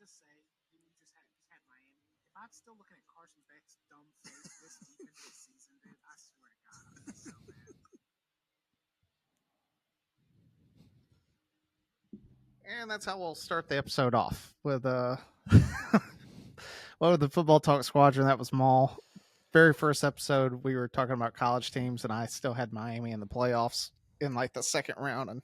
Just say you just had Miami. If I'm still looking at Carson Beck's dumb face this deep into the season, dude, I swear to God, I'm gonna be so mad. And that's how we'll start the episode off with with the Football Talk Squadron. That was Maul. Very first episode, we were talking about college teams, and I still had Miami in the playoffs in like the second round, and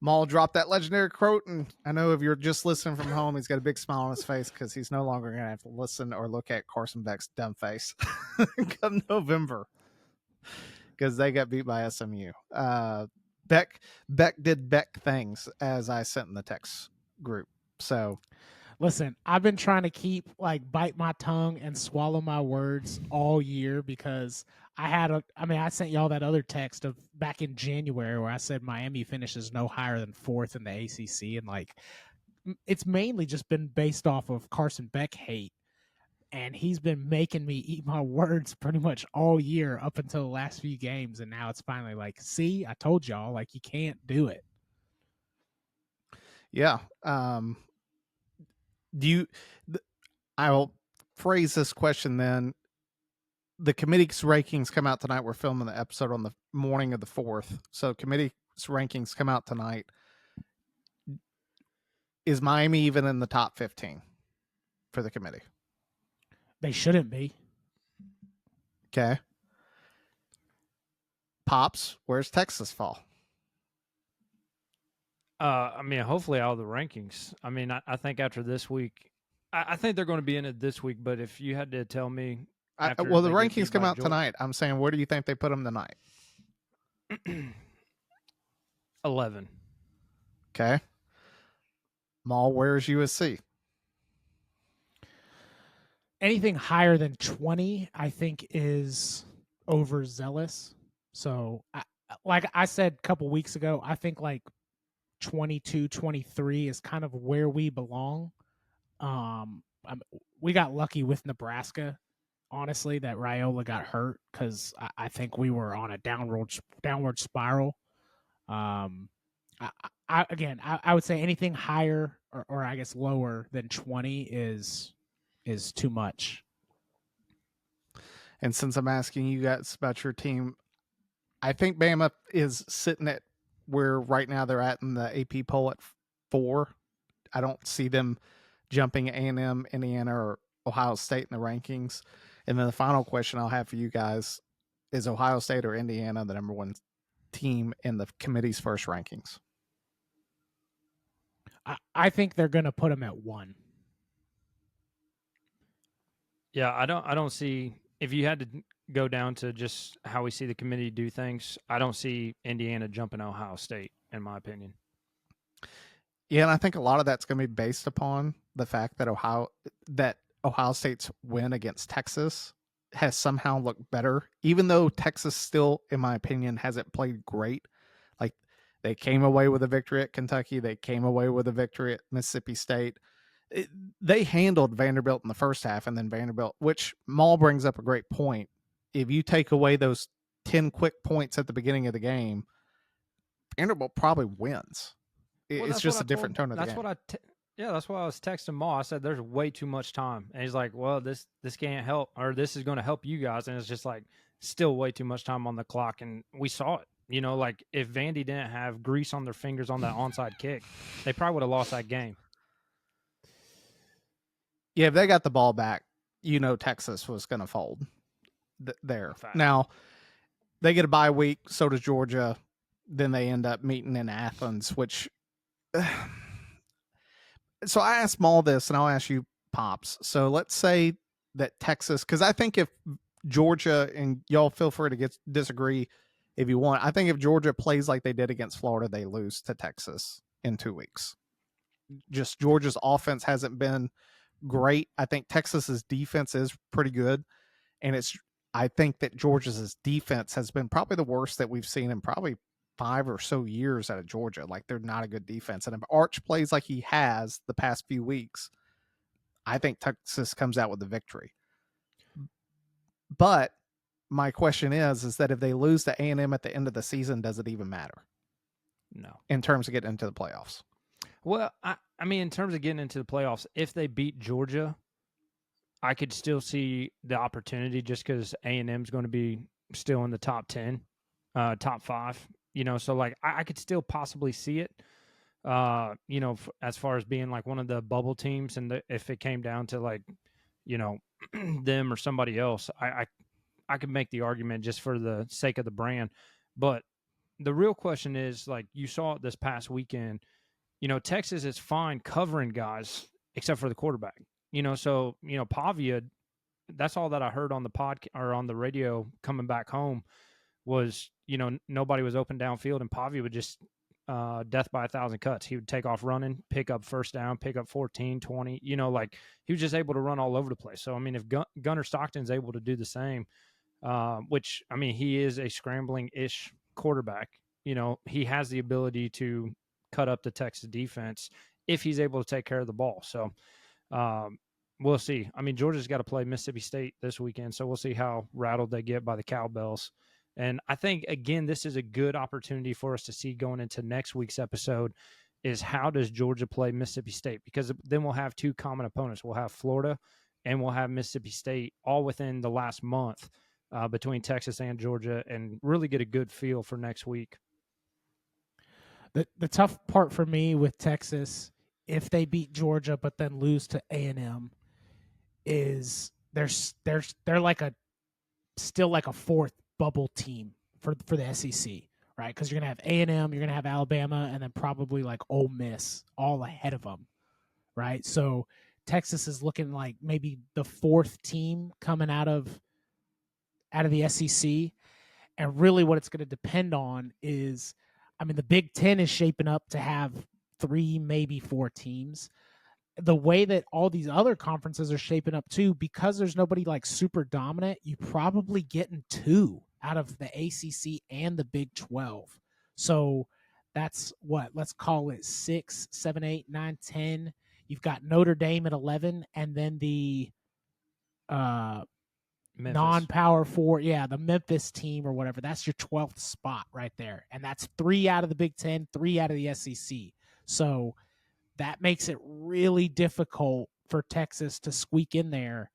Maul dropped that legendary quote, and I know if you're just listening from home, he's got a big smile on his face because he's no longer going to have to listen or look at Carson Beck's dumb face come November because they got beat by SMU. Beck did Beck things, as I sent in the text group. So, listen, I've been trying to bite my tongue and swallow my words all year because I sent y'all that other text of back in January where I said Miami finishes no higher than 4th in the ACC, and it's mainly just been based off of Carson Beck hate. And he's been making me eat my words pretty much all year up until the last few games. And now it's finally see, I told y'all, you can't do it. Yeah. I'll phrase this question then. The committee's rankings come out tonight. We're filming the episode on the morning of the 4th. So committee's rankings come out tonight. Is Miami even in the top 15 for the committee? They shouldn't be. Okay. Pops, where's Texas fall? Hopefully all the rankings. I think after this week, I think they're going to be in it this week. But if you had to tell me, the rankings come out tonight. I'm saying, where do you think they put them tonight? 11. Okay. Maul, where's USC? Anything higher than 20, I think, is overzealous. So, like I said a couple weeks ago, I think 22, 23 is kind of where we belong. We got lucky with Nebraska, honestly, that Raiola got hurt because I think we were on a downward spiral. I would say anything higher or I guess lower than 20 is too much. And since I'm asking you guys about your team, I think Bama is sitting at where right now they're at in the AP poll at 4. I don't see them jumping A&M, Indiana, or Ohio State in the rankings. And then the final question I'll have for you guys is Ohio State or Indiana the number 1 team in the committee's first rankings? I think they're going to put them at 1. Yeah, I don't see, if you had to go down to just how we see the committee do things, I don't see Indiana jumping Ohio State, in my opinion. Yeah, and I think a lot of that's going to be based upon the fact that Ohio State's win against Texas has somehow looked better, even though Texas still, in my opinion, hasn't played great. Like, they came away with a victory at Kentucky. They came away with a victory at Mississippi State. They handled Vanderbilt in the first half, and then Vanderbilt, which Maul brings up a great point. If you take away those 10 quick points at the beginning of the game, Vanderbilt probably wins. It's just a different tone of the game. That's why I was texting Maul. I said, there's way too much time. And he's like, well, this can't help, or this is going to help you guys. And it's just still way too much time on the clock. And we saw it. If Vandy didn't have grease on their fingers on that onside kick, they probably would have lost that game. Yeah, if they got the ball back, Texas was going to fold there. Now, they get a bye week, so does Georgia. Then they end up meeting in Athens, which... So I asked Maul this, and I'll ask you, Pops. So let's say that Texas... Because I think if Georgia, and y'all feel free to disagree if you want, I think if Georgia plays like they did against Florida, they lose to Texas in 2 weeks. Just Georgia's offense hasn't been great. I think Texas's defense is pretty good, and I think that Georgia's defense has been probably the worst that we've seen in probably 5 or so years out of Georgia. Like, they're not a good defense, and if Arch plays like he has the past few weeks, I think Texas comes out with the victory. But my question is that if they lose to A&M at the end of the season, does it even matter? No. In terms of getting into the playoffs? Well, I mean, in terms of getting into the playoffs, if they beat Georgia, I could still see the opportunity just because A&M is going to be still in the top 10, top 5. So like I could still possibly see it. As far as being like one of the bubble teams, and if it came down to like, them or somebody else, I could make the argument just for the sake of the brand. But the real question is, like, you saw it this past weekend. Texas is fine covering guys except for the quarterback. So Pavia. That's all that I heard on the podcast or on the radio coming back home was, nobody was open downfield, and Pavia would just death by 1,000 cuts. He would take off running, pick up first down, pick up 14, 20, like he was just able to run all over the place. So, I mean, if Gunnar Stockton's able to do the same, which, I mean, he is a scrambling-ish quarterback, he has the ability to cut up the Texas defense if he's able to take care of the ball. So, we'll see. I mean, Georgia's got to play Mississippi State this weekend, so we'll see how rattled they get by the cowbells. And I think, again, this is a good opportunity for us to see going into next week's episode is how does Georgia play Mississippi State? Because then we'll have two common opponents. We'll have Florida and we'll have Mississippi State all within the last month between Texas and Georgia, and really get a good feel for next week. The tough part for me with Texas, if they beat Georgia but then lose to A&M, is they're like still like a fourth bubble team for the SEC, right? Because you're gonna have A&M, you're gonna have Alabama, and then probably like Ole Miss all ahead of them, right? So Texas is looking like maybe the fourth team coming out of the SEC, and really what it's going to depend on is, I mean, the Big Ten is shaping up to have 3, maybe 4 teams. The way that all these other conferences are shaping up too, because there's nobody like super dominant, you probably getting 2 out of the ACC and the Big 12. So that's what, let's call it 6, 7, 8, 9, 10. You've got Notre Dame at 11, and then the non-power 4, the Memphis team or whatever. That's your 12th spot right there, and that's 3 out of the Big 10, 3 out of the SEC. So that makes it really difficult for Texas to squeak in there,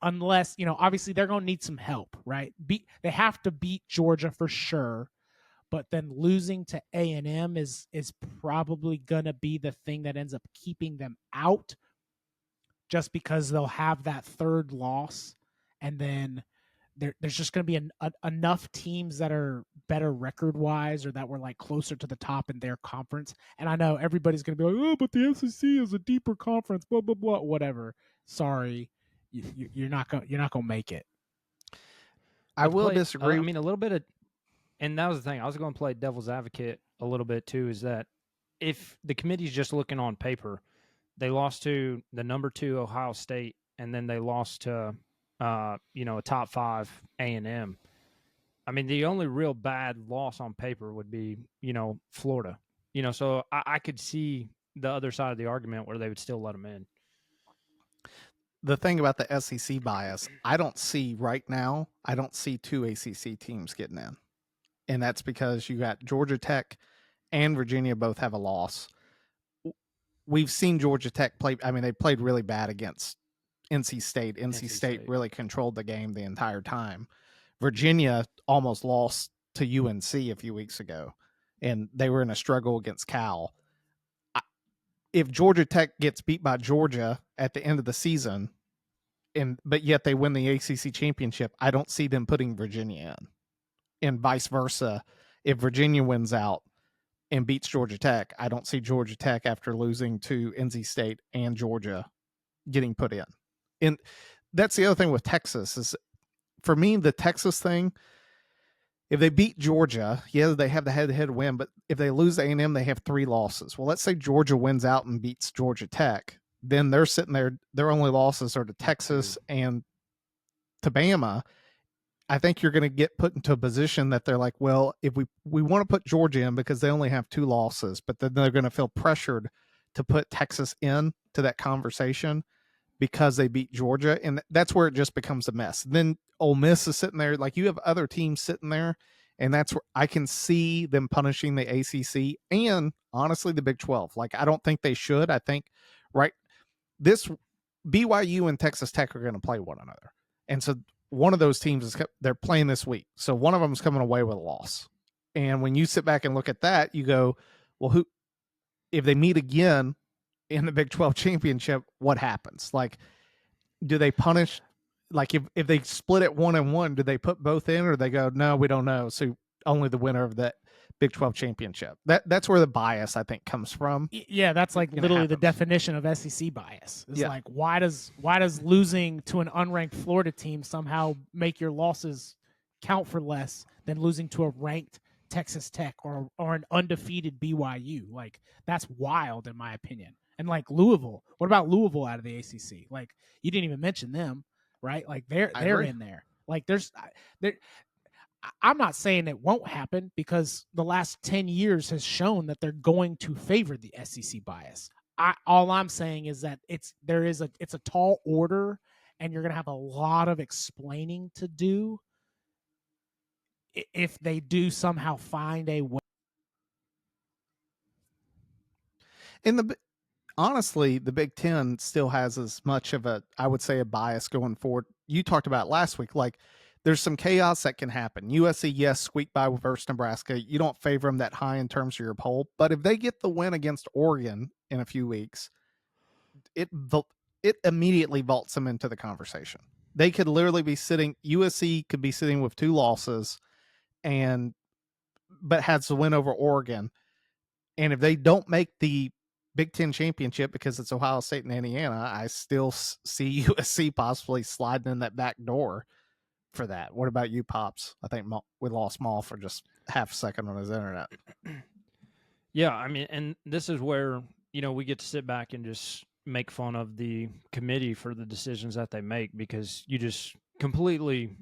unless, obviously they're going to need some help, right? They have to beat Georgia for sure, but then losing to A&M is probably going to be the thing that ends up keeping them out, just because they'll have that third loss, and then there's just going to be enough teams that are better record-wise or that were like closer to the top in their conference. And I know everybody's going to be like, oh, but the SEC is a deeper conference, blah, blah, blah, whatever. Sorry, you're not going to make it. I will disagree. I mean, a little bit of, and that was the thing. I was going to play devil's advocate a little bit too, is that if the committee's just looking on paper, they lost to the number 2 Ohio State, and then they lost to a top 5 A&M. I mean, the only real bad loss on paper would be, Florida. So I could see the other side of the argument where they would still let them in. The thing about the SEC bias, I don't see 2 ACC teams getting in. And that's because you got Georgia Tech and Virginia both have a loss. We've seen Georgia Tech play. I mean, they played really bad against NC State. NC State really controlled the game the entire time. Virginia almost lost to UNC a few weeks ago, and they were in a struggle against Cal. If Georgia Tech gets beat by Georgia at the end of the season, but yet they win the ACC championship, I don't see them putting Virginia in. And vice versa, if Virginia wins out and beats Georgia Tech, I don't see Georgia Tech, after losing to NC State and Georgia, getting put in. And that's the other thing with Texas is, for me, the Texas thing, if they beat Georgia, they have the head-to-head win, but if they lose A&M, they have 3 losses. Well, let's say Georgia wins out and beats Georgia Tech. then they're sitting there. Their only losses are to Texas and to Bama. I think you're going to get put into a position that they're like, well, if we want to put Georgia in because they only have 2 losses, but then they're going to feel pressured to put Texas in to that conversation because they beat Georgia, and that's where it just becomes a mess. Then Ole Miss is sitting there, like you have other teams sitting there, and that's where I can see them punishing the ACC and honestly the Big 12. Like I don't think they should. I think right this BYU and Texas Tech are going to play one another, and so one of those teams is they're playing this week, so one of them is coming away with a loss. And when you sit back and look at that, you go, well, who if they meet again in the Big 12 championship, what happens? Like, do they punish? Like, if they split it 1-1, do they put both in, or they go, no, we don't know, so only the winner of that Big 12 championship? That's where the bias I think comes from. Yeah, that's like literally the definition of SEC bias. It's like why does losing to an unranked Florida team somehow make your losses count for less than losing to a ranked Texas Tech or an undefeated BYU? Like that's wild in my opinion. And like Louisville, what about Louisville out of the ACC? Like you didn't even mention them, right? Like they're in there. Like I'm not saying it won't happen because the last 10 years has shown that they're going to favor the SEC bias. All I'm saying is that it's a tall order, and you're going to have a lot of explaining to do if they do somehow find a way. Honestly, the Big Ten still has as much of I would say, a bias going forward. You talked about last week, like there's some chaos that can happen. USC, yes, squeak by versus Nebraska. You don't favor them that high in terms of your poll, but if they get the win against Oregon in a few weeks, it immediately vaults them into the conversation. They could literally be sitting. USC could be sitting with 2 losses, but has the win over Oregon. And if they don't make the Big Ten championship because it's Ohio State and Indiana, I still see USC possibly sliding in that back door for that. What about you, Pops? I think we lost Maul for just half a second on his internet. Yeah, I mean, and this is where, we get to sit back and just make fun of the committee for the decisions that they make, because you just completely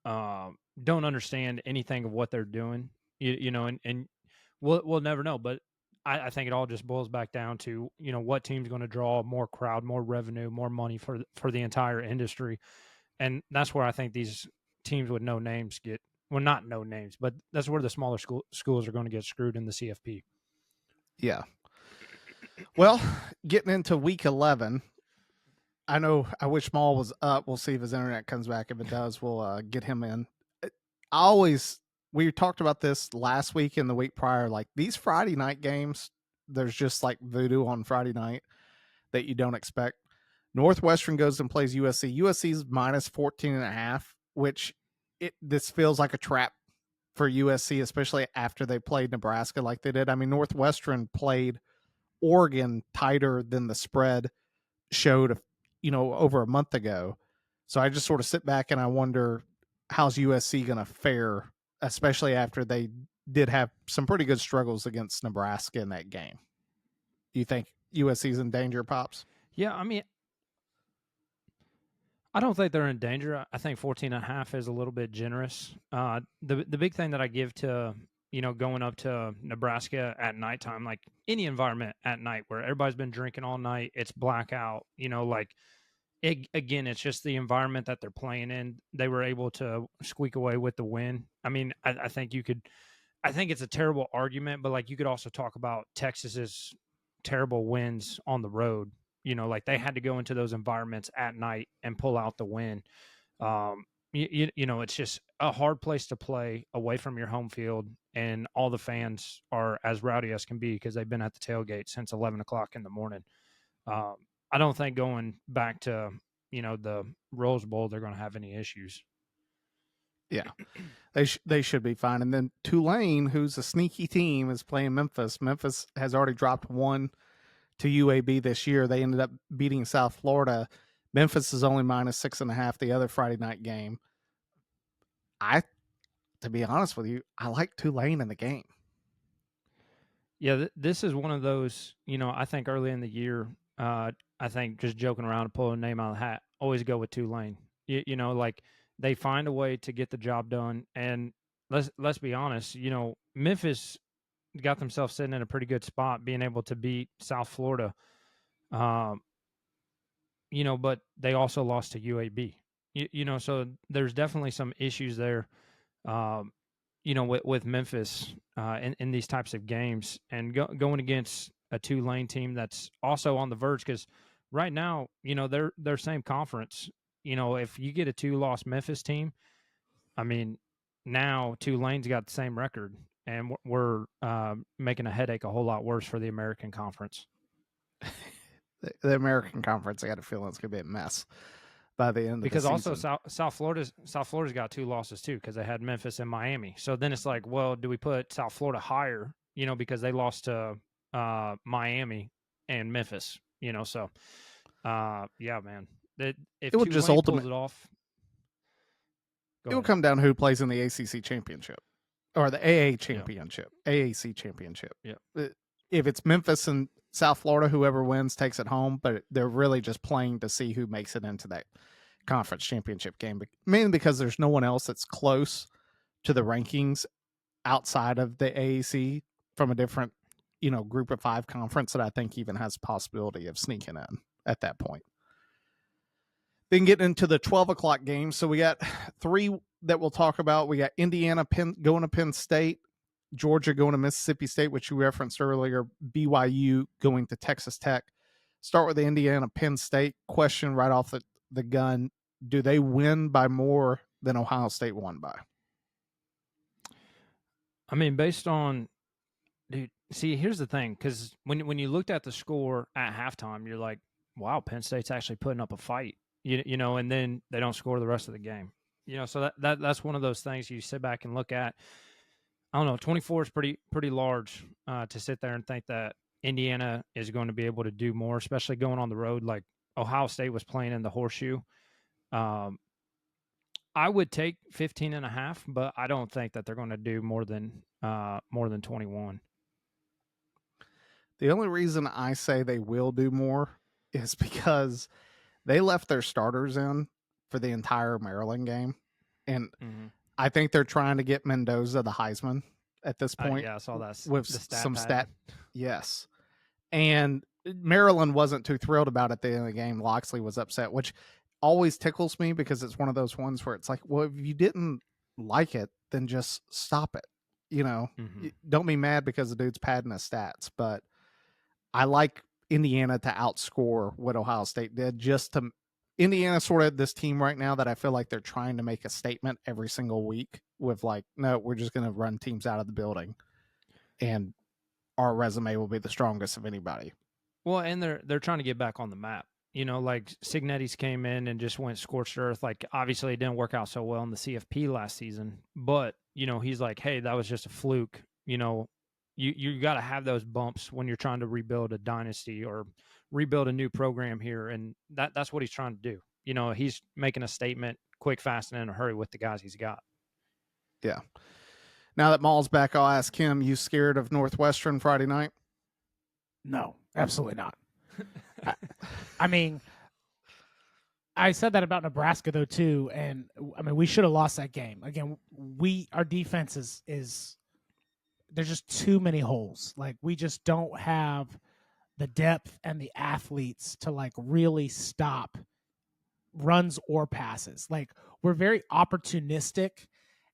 don't understand anything of what they're doing, and we'll never know. But I think it all just boils back down to, what team's going to draw more crowd, more revenue, more money for the entire industry. And that's where I think these teams with no names not no names, but that's where the smaller schools are going to get screwed in the CFP. Yeah. Well, getting into week 11, I wish Maul was up. We'll see if his internet comes back. If it does, we'll get him in. We talked about this last week and the week prior, like these Friday night games, there's just like voodoo on Friday night that you don't expect. Northwestern goes and plays USC. USC's minus 14.5, which this feels like a trap for USC, especially after they played Nebraska like they did. I mean, Northwestern played Oregon tighter than the spread showed, over a month ago. So I just sort of sit back and I wonder, how's USC going to fare, especially after they did have some pretty good struggles against Nebraska in that game. Do you think USC's in danger, Pops? Yeah, I mean, I don't think they're in danger. I think 14.5 is a little bit generous. The big thing that I give to, going up to Nebraska at nighttime, like any environment at night where everybody's been drinking all night, it's blackout, again, it's just the environment that they're playing in. They were able to squeak away with the win. I mean, I think it's a terrible argument, but like you could also talk about Texas's terrible wins on the road. Like they had to go into those environments at night and pull out the win. It's just a hard place to play away from your home field, and all the fans are as rowdy as can be because they've been at the tailgate since 11 o'clock in the morning. I don't think going back to, the Rose Bowl, they're going to have any issues. Yeah, they should be fine. And then Tulane, who's a sneaky team, is playing Memphis. Memphis has already dropped 1 to UAB this year. They ended up beating South Florida. Memphis is only minus 6.5 the other Friday night game. To be honest with you, I like Tulane in the game. Yeah, this is one of those, I think early in the year, I think just joking around and pulling a name out of the hat, always go with Tulane. You know, like they find a way to get the job done. And let's be honest, you know, Memphis got themselves sitting in a pretty good spot, being able to beat South Florida. Um, you know, but they also lost to UAB. You know, so there's definitely some issues there. Um, you know, with Memphis in these types of games, and going against a Tulane team that's also on the verge, because right now, you know, they're same conference. You know, if you get a 2-loss Memphis team, I mean, now Tulane's got the same record, and we're making a headache a whole lot worse for the American Conference. The American Conference, I got a feeling it's going to be a mess by the end of Because the also season. South Florida's got 2 losses too, because they had Memphis and Miami. So then it's like, well, do we put South Florida higher? You know, because they lost to Miami and Memphis. You know, so yeah, man. If It would just Tulane pulls it off, it will come down to who plays in the ACC championship or the AA championship, AAC championship. Yeah. If it's Memphis and South Florida, whoever wins takes it home, but they're really just playing to see who makes it into that conference championship game, mainly because there's no one else that's close to the rankings outside of the AAC from a different, you know, group of 5 conference that I think even has possibility of sneaking in at that point. Then getting into the 12 o'clock games. So we got 3 that we'll talk about. We got Indiana going to Penn State, Georgia going to Mississippi State, which you referenced earlier, BYU going to Texas Tech. Start with the Indiana Penn State question right off the gun. Do they win by more than Ohio State won by? I mean, based on, dude, see, here's the thing, because when you looked at the score at halftime, you're like, wow, Penn State's actually putting up a fight, you know, and then they don't score the rest of the game. You know, so that's one of those things you sit back and look at. I don't know, 24 is pretty large to sit there and think that Indiana is going to be able to do more, especially going on the road. Like Ohio State was playing in the Horseshoe. I would take 15.5, but I don't think that they're going to do more than 21. The only reason I say they will do more is because they left their starters in for the entire Maryland game. And I think they're trying to get Mendoza the Heisman at this point. Yeah, I saw that. With some stat. Yes. And Maryland wasn't too thrilled about it at the end of the game. Loxley was upset, which always tickles me because it's one of those ones where it's like, well, if you didn't like it, then just stop it. You know, don't be mad because the dude's padding his stats. But I like Indiana to outscore what Ohio State did. Just to Indiana sort of this team right now that I feel like they're trying to make a statement every single week with like, no, we're just going to run teams out of the building, and our resume will be the strongest of anybody. Well, and they're trying to get back on the map. You know, like Signetti's came in and just went scorched earth. Like obviously it didn't work out so well in the CFP last season, but you know, he's like, hey, that was just a fluke. You know, you got to have those bumps when you're trying to rebuild a dynasty or rebuild a new program here, and that's what he's trying to do. You know, he's making a statement quick, fast, and in a hurry with the guys he's got. Yeah. Now that Maul's back, I'll ask him, you scared of Northwestern Friday night? No, absolutely not. I mean, I said that about Nebraska though too, and I mean we should have lost that game. Again, our defense is there's just too many holes. Like we just don't have the depth and the athletes to like really stop runs or passes. Like we're very opportunistic,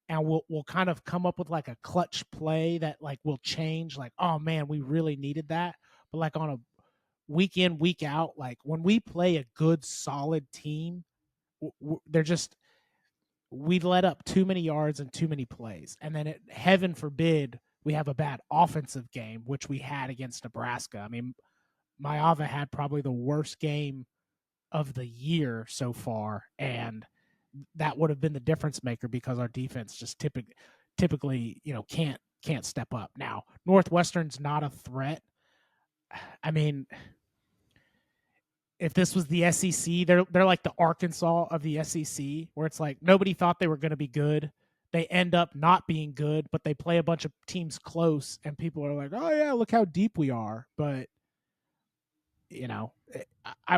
and we'll kind of come up with like a clutch play that like will change. Like, oh man, we really needed that. But like on a week in, week out, like when we play a good, solid team, they're just we let up too many yards and too many plays, and then heaven forbid we have a bad offensive game, which we had against Nebraska. I mean, Maava had probably the worst game of the year so far, and that would have been the difference maker because our defense just typically can't step up. Now Northwestern's not a threat. I mean, if this was the SEC, they're like the Arkansas of the SEC, where it's like nobody thought they were going to be good. They end up not being good, but they play a bunch of teams close, and people are like, "Oh yeah, look how deep we are." But you know,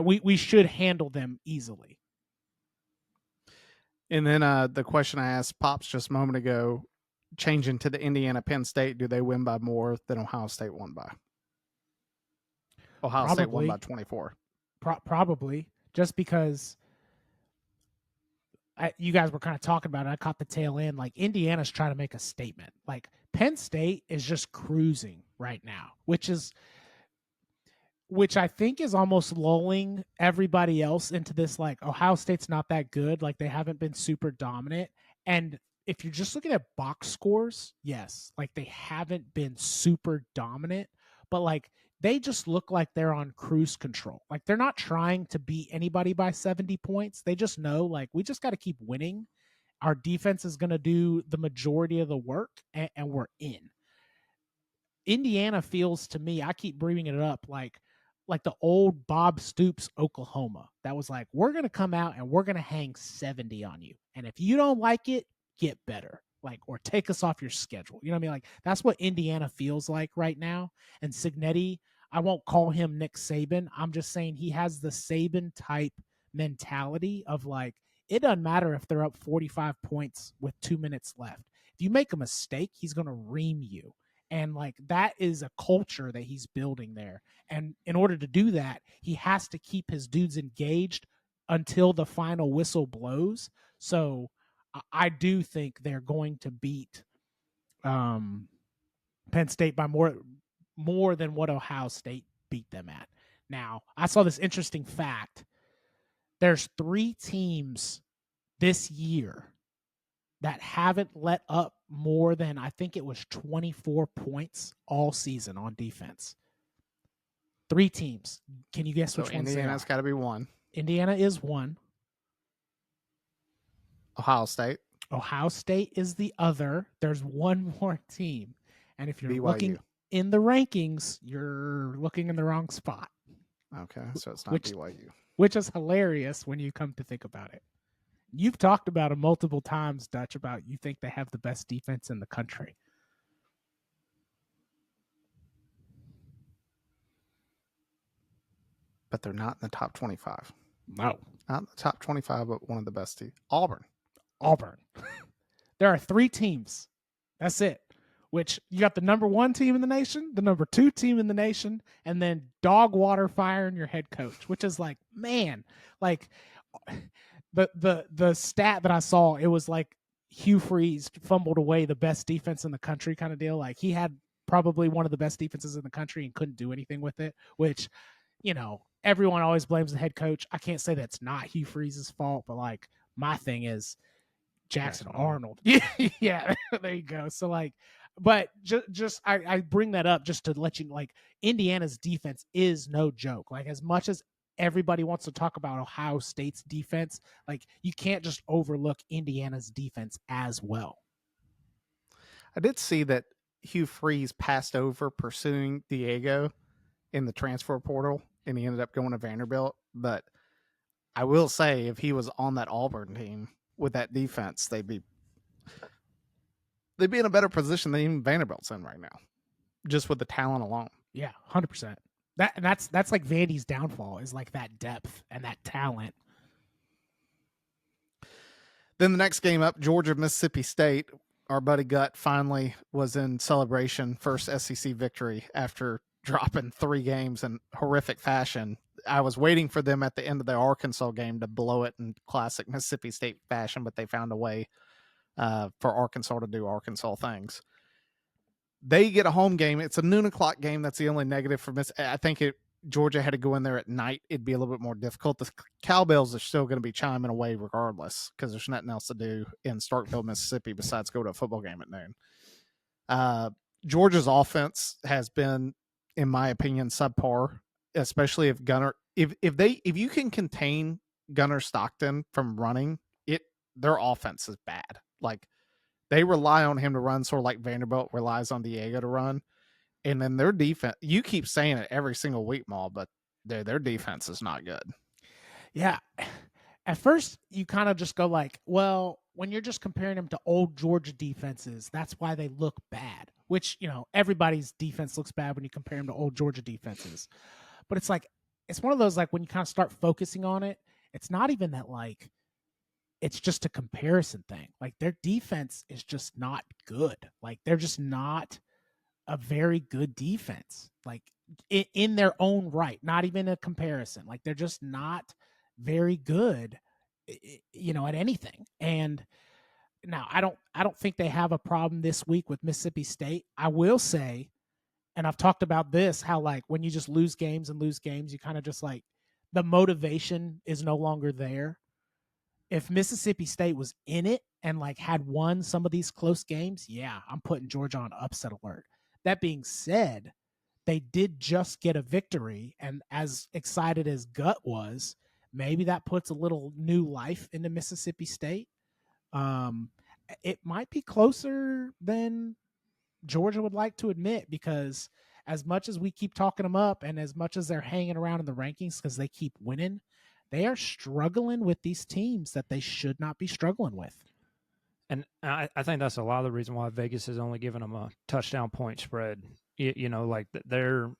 we should handle them easily. And then the question I asked Pops just a moment ago, changing to the Indiana Penn State, do they win by more than Ohio State won by? Ohio State won by 24. Probably, just because you guys were kind of talking about it. I caught the tail end. Like, Indiana's trying to make a statement. Like, Penn State is just cruising right now, which I think is almost lulling everybody else into this, like, Ohio State's not that good. Like, they haven't been super dominant. And if you're just looking at box scores, yes, like, they haven't been super dominant, but like, they just look like they're on cruise control. Like, they're not trying to beat anybody by 70 points. They just know, like, we just got to keep winning. Our defense is going to do the majority of the work, and we're in. Indiana feels to me, I keep bringing it up, like the old Bob Stoops, Oklahoma. That was like, we're going to come out and we're going to hang 70 on you. And if you don't like it, get better. Like, or take us off your schedule. You know what I mean? Like, that's what Indiana feels like right now. And Cignetti, I won't call him Nick Saban. I'm just saying he has the Saban type mentality of, like, it doesn't matter if they're up 45 points with 2 minutes left. If you make a mistake, he's going to ream you. And like, that is a culture that he's building there. And in order to do that, he has to keep his dudes engaged until the final whistle blows. So I do think they're going to beat Penn State by more than what Ohio State beat them at. Now, I saw this interesting fact. There's 3 teams this year that haven't let up more than, I think it was 24 points all season on defense. 3 teams. Can you guess which ones? Indiana's got to be one. Indiana is one. Ohio State. Ohio State is the other. There's one more team. And if you're BYU. looking in the rankings, you're looking in the wrong spot. Okay, so it's not BYU. Which is hilarious when you come to think about it. You've talked about it multiple times, Dutch, about you think they have the best defense in the country. But they're not in the top 25. No. Not in the top 25, but one of the best teams. Auburn. There are 3 teams. That's it. Which, you got the number 1 team in the nation, the number 2 team in the nation, and then dog water firing your head coach, which is like, man, like, the stat that I saw, it was like Hugh Freeze fumbled away the best defense in the country kind of deal. Like, he had probably one of the best defenses in the country and couldn't do anything with it, which, you know, everyone always blames the head coach. I can't say that's not Hugh Freeze's fault, but like, my thing is Jackson Arnold. Yeah, there you go. So like, but just I bring that up just to let you know, like, Indiana's defense is no joke. Like, as much as everybody wants to talk about Ohio State's defense, like, you can't just overlook Indiana's defense as well. I did see that Hugh Freeze passed over pursuing Diego in the transfer portal, and he ended up going to Vanderbilt. But I will say, if he was on that Auburn team with that defense, they'd be in a better position than even Vanderbilt's in right now, just with the talent alone. Yeah, 100%. That's like Vandy's downfall, is like that depth and that talent. Then the next game up, Georgia, Mississippi State. Our buddy Gut finally was in celebration, first SEC victory after dropping 3 games in horrific fashion. I was waiting for them at the end of the Arkansas game to blow it in classic Mississippi State fashion, but they found a way for Arkansas to do Arkansas things. They get a home game. It's a noon o'clock game. That's the only negative for Miss. I think Georgia had to go in there at night. It'd be a little bit more difficult. The cowbells are still going to be chiming away regardless, because there's nothing else to do in Starkville, Mississippi besides go to a football game at noon. Georgia's offense has been, in my opinion, subpar, especially if Gunner, if you can contain Gunner Stockton from running it, their offense is bad. Like, they rely on him to run, sort of like Vanderbilt relies on Diego to run. And then their defense, you keep saying it every single week, Maul, but their defense is not good. Yeah. At first, you kind of just go like, well, when you're just comparing them to old Georgia defenses, that's why they look bad, which, you know, everybody's defense looks bad when you compare them to old Georgia defenses. But it's like, it's one of those, like, when you kind of start focusing on it, it's not even that, like, it's just a comparison thing. Like, their defense is just not good. Like, they're just not a very good defense, like, in their own right, not even a comparison. Like, they're just not very good, at anything. And now I don't think they have a problem this week with Mississippi State. I will say, and I've talked about this, how, like, when you just lose games, you kind of just, like, the motivation is no longer there. If Mississippi State was in it and, like, had won some of these close games, yeah, I'm putting Georgia on upset alert. That being said, they did just get a victory, and as excited as Gut was, maybe that puts a little new life into Mississippi State. It might be closer than Georgia would like to admit, because as much as we keep talking them up and as much as they're hanging around in the rankings because they keep winning, they are struggling with these teams that they should not be struggling with. And I think that's a lot of the reason why Vegas is only giving them a touchdown point spread. Like they're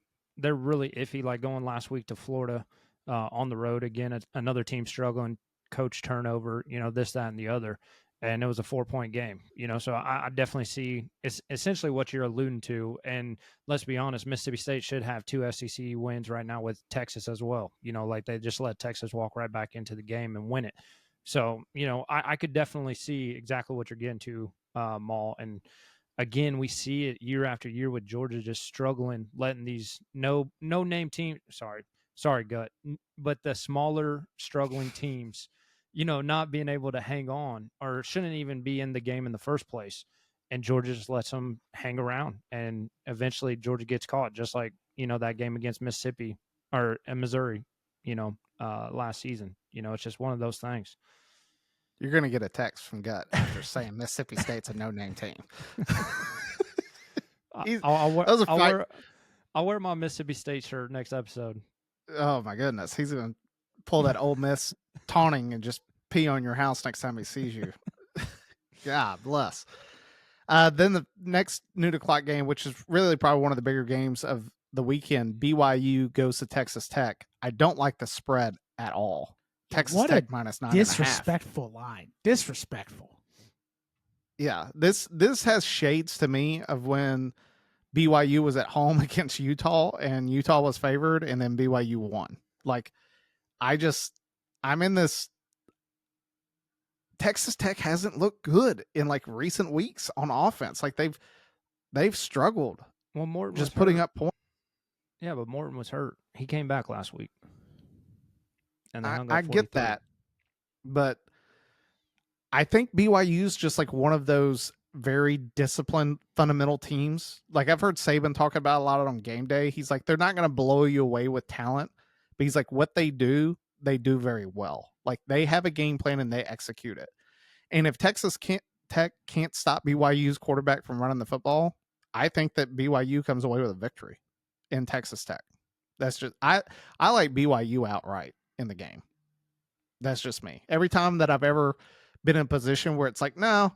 really iffy. Like going last week to Florida on the road again, another team struggling, coach turnover, this, that, and the other. And it was a 4-point game, so I definitely see it's essentially what you're alluding to. And let's be honest, Mississippi State should have 2 SEC wins right now with Texas as well. Like they just let Texas walk right back into the game and win it. So, I could definitely see exactly what you're getting to, Maul. And again, we see it year after year with Georgia just struggling, letting these no name team. Sorry, Gut, but the smaller struggling teams, not being able to hang on or shouldn't even be in the game in the first place. And Georgia just lets them hang around. And eventually Georgia gets caught, just like, that game against Mississippi or Missouri, last season. It's just one of those things. You're going to get a text from Gut after saying Mississippi State's a no-name team. I'll wear my Mississippi State shirt next episode. Oh, my goodness. He's going to pull that Ole Miss taunting and just pee on your house next time he sees you. God bless. Then the next noon o'clock game, which is really probably one of the bigger games of the weekend, BYU goes to Texas Tech. I don't like the spread at all. Texas Tech minus 9.5. Disrespectful line. Disrespectful. Yeah, this has shades to me of when BYU was at home against Utah and Utah was favored and then BYU won. Like, I'm in this. Texas Tech hasn't looked good in like recent weeks on offense. Like they've struggled. Well, Morton just putting hurt. up points. Yeah, but Morton was hurt. He came back last week. And I get that, but I think BYU's just like one of those very disciplined fundamental teams. Like I've heard Saban talk about a lot on game day. He's like, they're not going to blow you away with talent, but he's like, what they do very well. Like they have a game plan and they execute it. And if Texas Tech can't stop BYU's quarterback from running the football, I think that BYU comes away with a victory in Texas Tech. That's just, I like BYU outright in the game. That's just me. Every time that I've ever been in a position where it's like, no,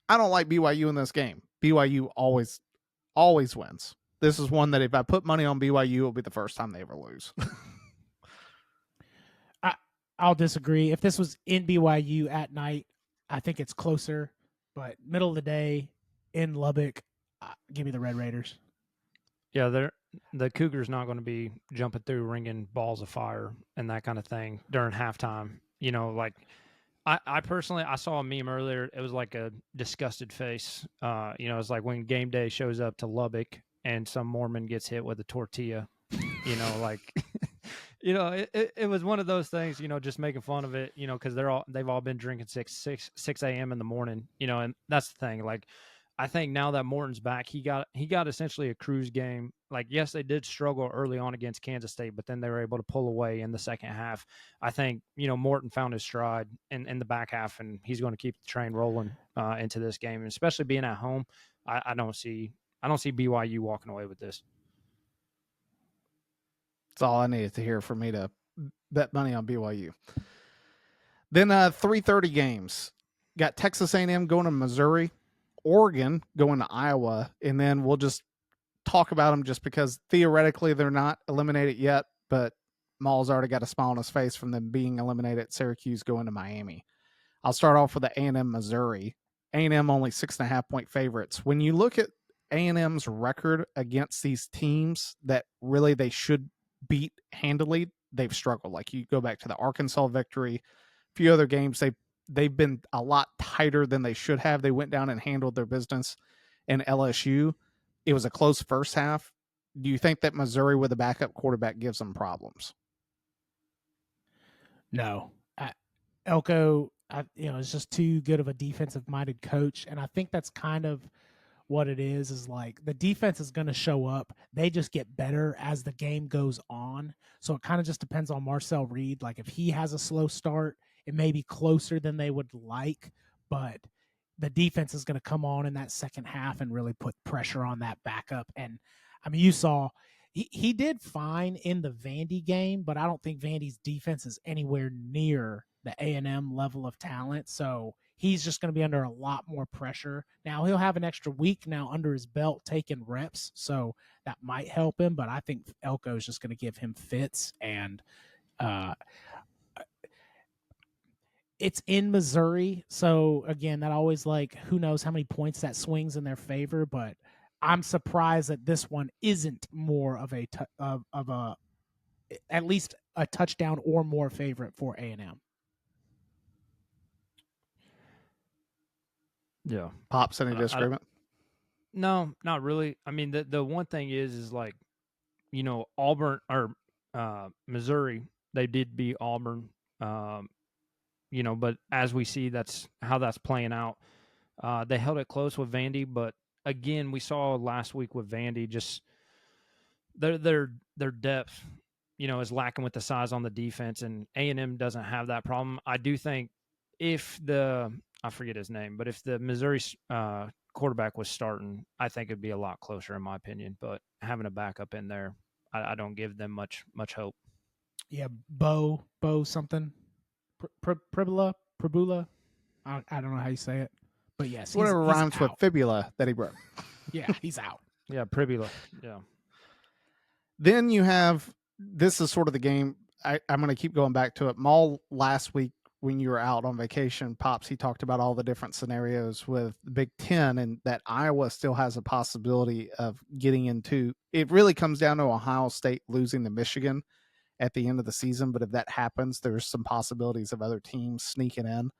I don't like BYU in this game, BYU always wins. This is one that if I put money on BYU, it'll be the first time they ever lose. I'll disagree. If this was in BYU at night, I think it's closer. But middle of the day in Lubbock, give me the Red Raiders. Yeah, the Cougars not going to be jumping through, ringing balls of fire and that kind of thing during halftime. Like I personally, I saw a meme earlier. It was like a disgusted face. It's like when game day shows up to Lubbock and some Mormon gets hit with a tortilla. Like. It was one of those things, just making fun of it, because they've all been drinking 6 a.m. in the morning, and that's the thing. Like, I think now that Morton's back, he got essentially a cruise game. Like, yes, they did struggle early on against Kansas State, but then they were able to pull away in the second half. I think, Morton found his stride in the back half, and he's going to keep the train rolling into this game, and especially being at home. I don't see BYU walking away with this. That's all I needed to hear for me to bet money on BYU. Then 3:30 games. Got Texas A&M going to Missouri, Oregon going to Iowa, and then we'll just talk about them just because theoretically they're not eliminated yet, but Maul's already got a smile on his face from them being eliminated at Syracuse going to Miami. I'll start off with the A&M Missouri. A&M only 6.5-point favorites. When you look at A&M's record against these teams that really they should beat handily, they've struggled. Like you go back to the Arkansas victory, a few other games, they've been a lot tighter than they should have. They went down and handled their business in LSU. It was a close first half. Do you think that Missouri with a backup quarterback gives them problems? No. Elko, is just too good of a defensive-minded coach, and I think that's kind of what it is like the defense is going to show up. They just get better as the game goes on. So it kind of just depends on Marcel Reed. Like if he has a slow start, it may be closer than they would like, but the defense is going to come on in that second half and really put pressure on that backup. And I mean, you saw he did fine in the Vandy game, but I don't think Vandy's defense is anywhere near the A&M level of talent. So he's just going to be under a lot more pressure. Now he'll have an extra week now under his belt taking reps, so that might help him. But I think Elko is just going to give him fits, and it's in Missouri. So again, that always who knows how many points that swings in their favor. But I'm surprised that this one isn't more of a at least a touchdown or more favorite for A&M. Yeah. Pops, any disagreement? No, not really. I mean, the one thing is Auburn or Missouri, they did beat Auburn, but as we see, that's how that's playing out. They held it close with Vandy, but again, we saw last week with Vandy, just their depth, is lacking with the size on the defense, and A&M doesn't have that problem. I do think if I forget his name, but if the Missouri quarterback was starting, I think it'd be a lot closer in my opinion. But having a backup in there, I don't give them much hope. Yeah, Bo something, Pribula. I don't know how you say it, but yes, whatever he's rhymes out. with fibula that he broke. Yeah, he's out. Yeah, Pribula. Yeah. Then you have, this is sort of the game. I'm going to keep going back to it. Maul last week when you were out on vacation, Pops, he talked about all the different scenarios with the Big Ten and that Iowa still has a possibility of getting into. It really comes down to Ohio State losing to Michigan at the end of the season. But if that happens, there's some possibilities of other teams sneaking in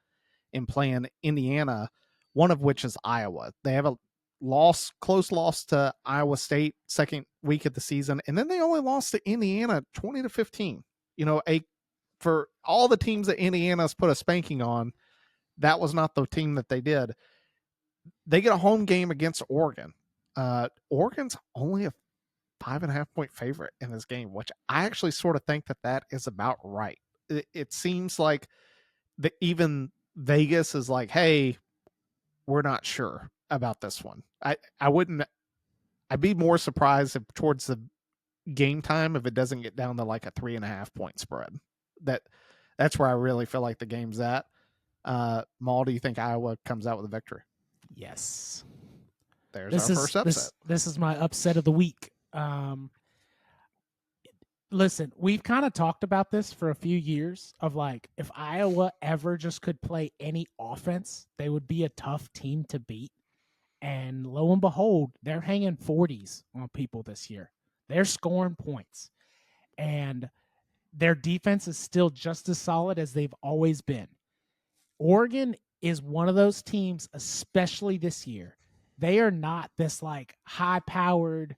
and playing Indiana, one of which is Iowa. They have a close loss to Iowa State second week of the season, and then they only lost to Indiana 20-15. For all the teams that Indiana's put a spanking on, that was not the team that they did. They get a home game against Oregon. Oregon's only a 5.5-point favorite in this game, which I actually sort of think that is about right. It seems like even Vegas is like, hey, we're not sure about this one. I'd be more surprised if towards the game time if it doesn't get down to like a 3.5-point spread. That's where I really feel like the game's at. Maul, do you think Iowa comes out with a victory? Yes. There's our first upset. This is my upset of the week. Listen, we've kind of talked about this for a few years of if Iowa ever just could play any offense, they would be a tough team to beat. And lo and behold, they're hanging 40s on people this year. They're scoring points. And their defense is still just as solid as they've always been. Oregon is one of those teams, especially this year. They are not this high-powered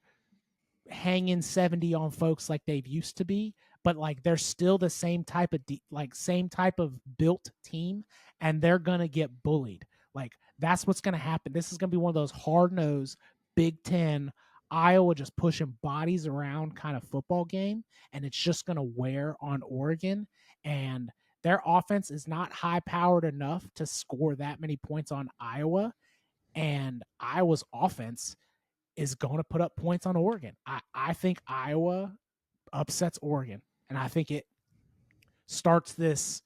hanging 70 on folks like they've used to be, but they're still the same type of built team, and they're gonna get bullied. That's what's gonna happen. This is gonna be one of those hard-nosed Big Ten Iowa just pushing bodies around kind of football game, and it's just gonna wear on Oregon. And their offense is not high-powered enough to score that many points on Iowa, and Iowa's offense is going to put up points on Oregon. I think Iowa upsets Oregon, and I think it starts this,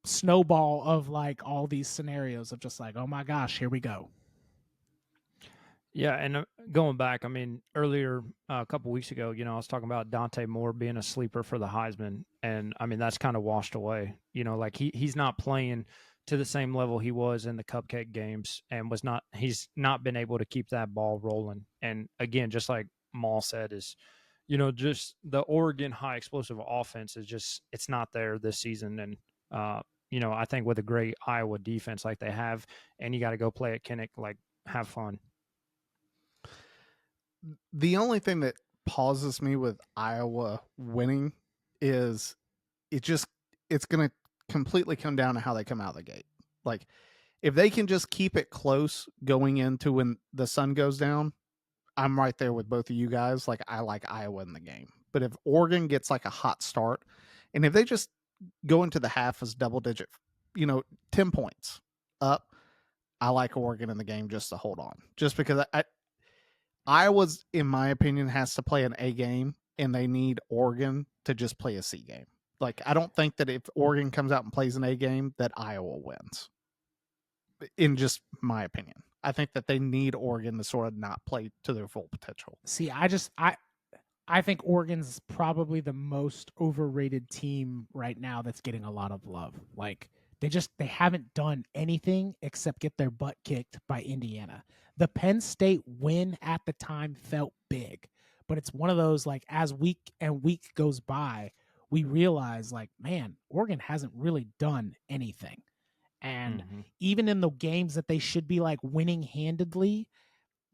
snowball of all these scenarios of just oh my gosh, here we go. Yeah, and going back, I mean, earlier a couple weeks ago, I was talking about Dante Moore being a sleeper for the Heisman, and I mean that's kind of washed away. Like he's not playing to the same level he was in the Cupcake games, and he's not been able to keep that ball rolling. And again, just like Maul said, is just the Oregon high explosive offense is just it's not there this season, and I think with a great Iowa defense like they have, and you got to go play at Kinnick, like have fun. The only thing that pauses me with Iowa winning is it's going to completely come down to how they come out of the gate. Like if they can just keep it close going into when the sun goes down, I'm right there with both of you guys. Like I like Iowa in the game. But if Oregon gets like a hot start, and if they just go into the half as double digit, 10 points up, I like Oregon in the game just to hold on. Just because Iowa's, in my opinion, has to play an A game, and they need Oregon to just play a C game. Like, I don't think that if Oregon comes out and plays an A game, that Iowa wins. In just my opinion, I think that they need Oregon to sort of not play to their full potential. See, I think Oregon's probably the most overrated team right now that's getting a lot of love. Like they haven't done anything except get their butt kicked by Indiana. The Penn State win at the time felt big, but it's one of those like as week and week goes by, we realize like, man, Oregon hasn't really done anything. And even in the games that they should be like winning handedly,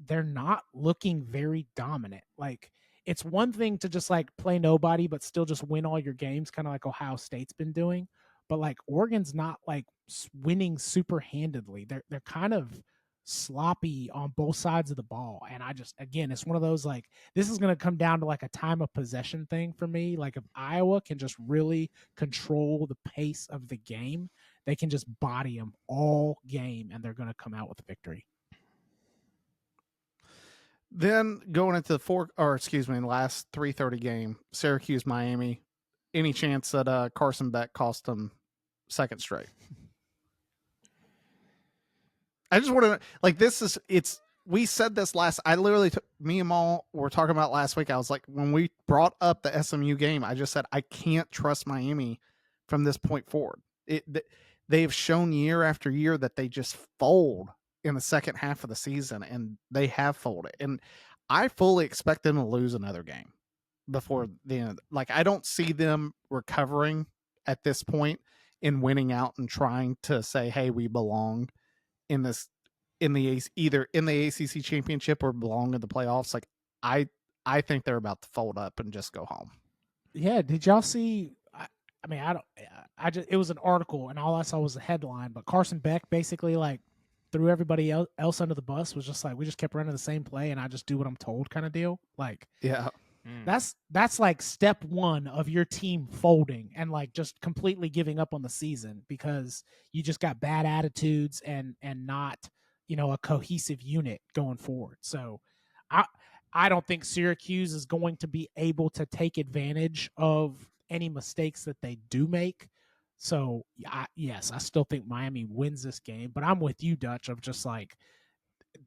they're not looking very dominant. Like it's one thing to just like play nobody but still just win all your games, kind of like Ohio State's been doing. But like Oregon's not like winning super handedly. They're kind of sloppy on both sides of the ball. And I just again, it's one of those like this is going to come down to like a time of possession thing for me. Like if Iowa can just really control the pace of the game, they can just body them all game and they're going to come out with a victory. Then going into the last 3:30 game, Syracuse Miami. Any chance that Carson Beck cost them second straight? I just want to like this is it's. We said this last. I literally me and Maul were talking about last week. I was like, when we brought up the SMU game, I just said I can't trust Miami from this point forward. They have shown year after year that they just fold in the second half of the season, and they have folded. And I fully expect them to lose another game before the end. Like I don't see them recovering at this point in winning out and trying to say, "Hey, we belong in this either in the ACC championship or belong in the playoffs." Like I think they're about to fold up and just go home. Yeah, did y'all see? I mean, I don't. I just it was an article, and all I saw was the headline. But Carson Beck basically like threw everybody else under the bus. Was just like we just kept running the same play, and I just do what I'm told, kind of deal. Like, yeah, that's like step one of your team folding and like just completely giving up on the season because you just got bad attitudes and not a cohesive unit going forward. So, I don't think Syracuse is going to be able to take advantage of any mistakes that they do make. So, yes, I still think Miami wins this game, but I'm with you, Dutch, of just like,